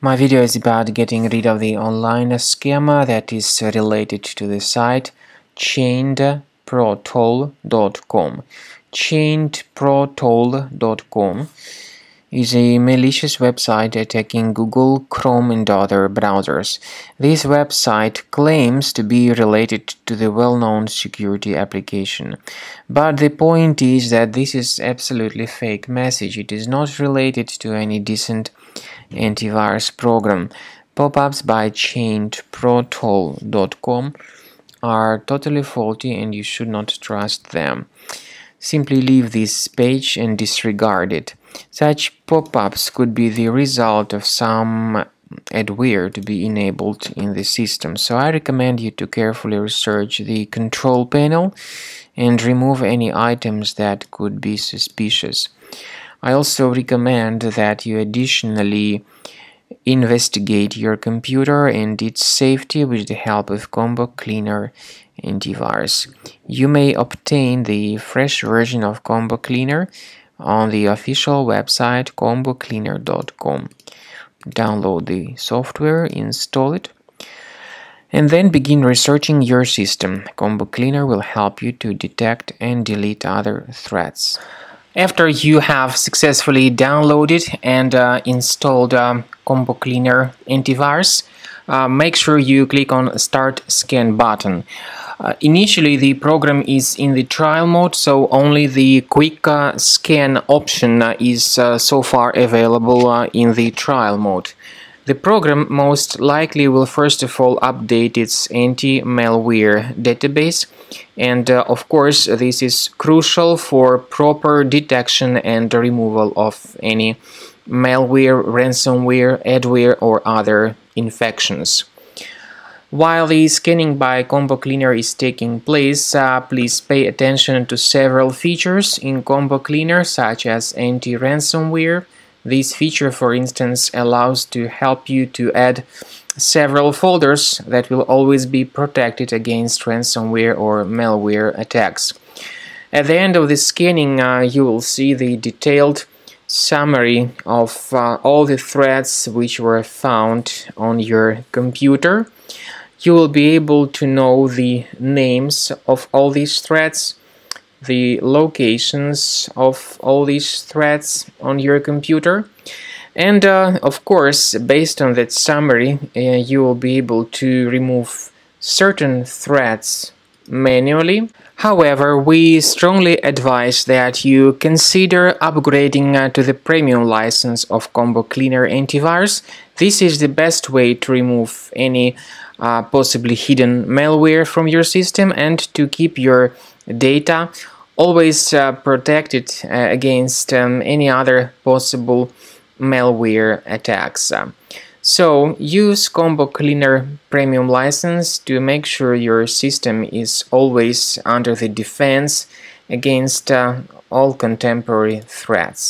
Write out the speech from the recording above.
My video is about getting rid of the online scammer that is related to the site chainedprotoll.com. Chainedprotoll.com is a malicious website attacking Google, Chrome and other browsers. This website claims to be related to the well-known security application. But the point is that this is absolutely fake message. It is not related to any decent antivirus program. Pop-ups by chainedprotoll.com are totally faulty and you should not trust them. Simply leave this page and disregard it. Such pop-ups could be the result of some adware to be enabled in the system, so I recommend you to carefully research the control panel and remove any items that could be suspicious. I also recommend that you additionally investigate your computer and its safety with the help of Combo Cleaner antivirus. You may obtain the fresh version of Combo Cleaner on the official website combocleaner.com. Download the software, install it, and then begin researching your system. Combo Cleaner will help you to detect and delete other threats. After you have successfully downloaded and installed Combo Cleaner antivirus, make sure you click on Start Scan button. Initially, the program is in the trial mode, so only the quick scan option is so far available in the trial mode. The program most likely will first of all update its anti-malware database, and of course this is crucial for proper detection and removal of any malware, ransomware, adware or other infections. While the scanning by Combo Cleaner is taking place, please pay attention to several features in Combo Cleaner, such as anti-ransomware. This feature, for instance, allows to help you to add several folders that will always be protected against ransomware or malware attacks. At the end of the scanning, you will see the detailed summary of all the threats which were found on your computer. You will be able to know the names of all these threats, the locations of all these threats on your computer, and of course, based on that summary, you will be able to remove certain threats manually. However, we strongly advise that you consider upgrading to the premium license of Combo Cleaner antivirus. This is the best way to remove any possibly hidden malware from your system and to keep your data always protected against any other possible malware attacks. So use Combo Cleaner Premium license to make sure your system is always under the defense against all contemporary threats.